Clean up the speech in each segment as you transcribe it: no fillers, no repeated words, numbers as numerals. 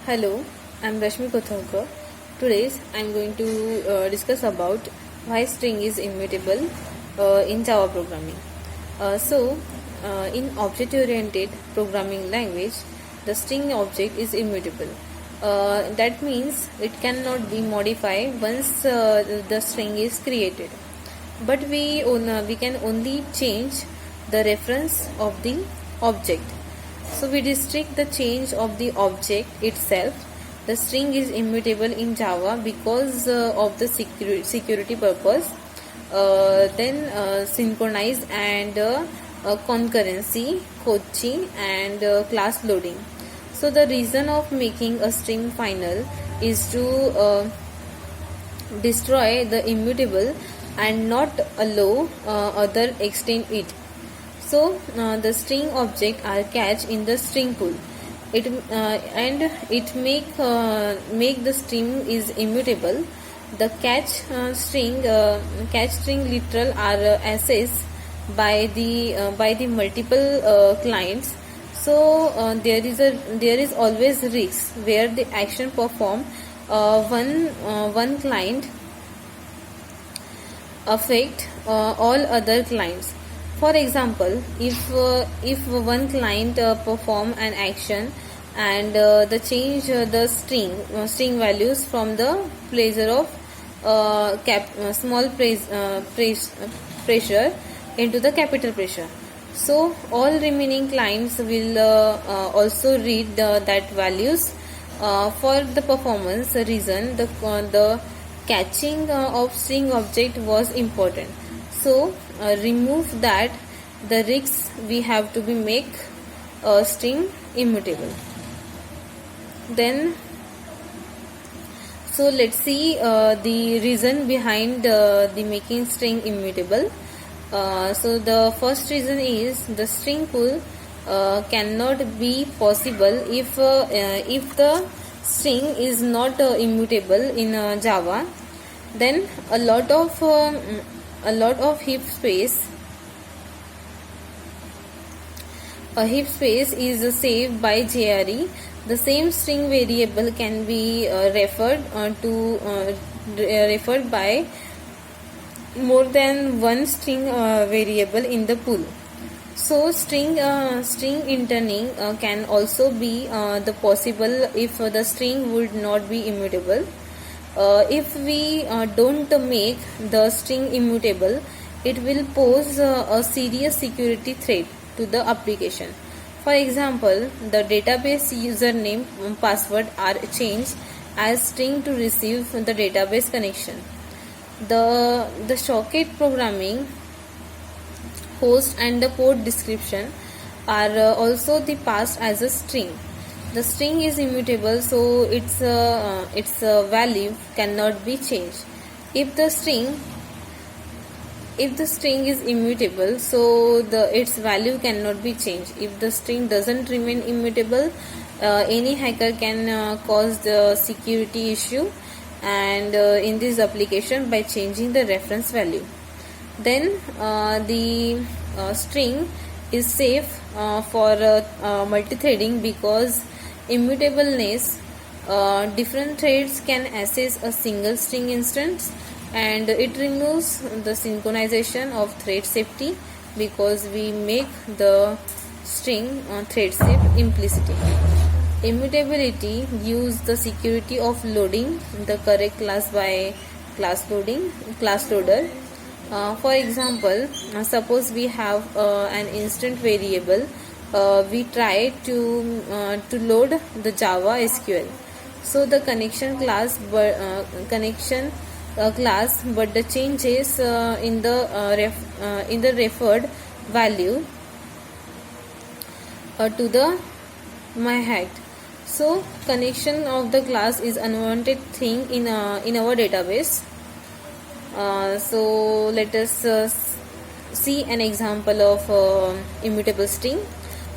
Hello, I'm Rashmi Kothankar. Today I'm going to discuss about why string is immutable in Java programming. In object-oriented programming language, the string object is immutable. That means it cannot be modified once the string is created. But we can only change the reference of the object. So we restrict the change of the object itself. The string is immutable in Java because of the security purpose. Synchronized and concurrency, coaching and class loading. So the reason of making a string final is to destroy the immutable and not allow other extend it. So the string object are catch in the string pool. It make the string is immutable. The catch string literal are accessed by the multiple clients. So there is always risk where the action perform one client affect all other clients. For example, if one client perform an action and the change the string values from the pleasure of small pressure into the capital pressure, so all remaining clients will also read that values. For the performance reason, the catching of string object was important. So remove that, the risks we have to be make string immutable. Then so let's see the reason behind the making string immutable. So the first reason is the string pool cannot be possible if the string is not immutable in Java. Then a lot of heap space is saved by JRE. The same string variable can be referred by more than one string variable in the pool. So string interning can also be the possible if the string would not be immutable. If we don't make the string immutable, it will pose a serious security threat to the application. For example, the database username password are changed as string to receive the database connection. The socket programming host and the port description are also the passed as a string. The string is immutable, so its value cannot be changed. If the string is immutable, so its value cannot be changed. If the string doesn't remain immutable, any hacker can cause the security issue and in this application by changing the reference value. Then the string is safe for multi-threading because immutableness, different threads can access a single string instance, and it removes the synchronization of thread safety because we make the string thread safe implicitly. Immutability gives the security of loading the correct class by class loader. For example, suppose we have an instant variable. We try to load the Java SQL. So the connection class, but the changes in the referred value to the myHacked. So connection of the class is unwanted thing in our database. So let us see an example of immutable string.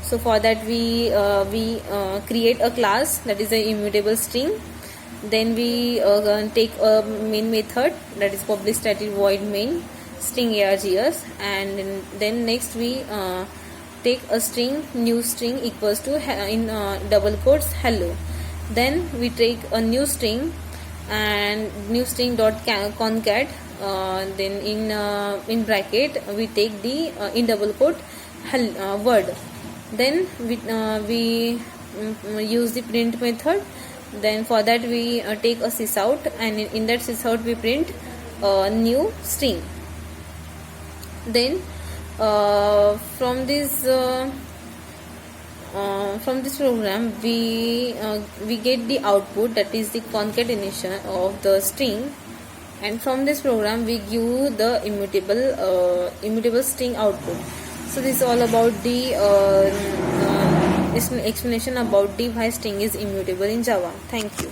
So for that we create a class that is a immutable string. Then we take a main method that is public static void main string args, and then next we take a string new string equals to in double quotes hello, Then we take a new string and new string dot concat. Then in bracket we take the in double quote word. Then we use the print method. Then for that we take a sysout, and in that sysout we print a new string. Then from this program we get the output, that is the concatenation of the string, and from this program we give the immutable string output. So this is all about the explanation about the why string is immutable in Java. Thank you.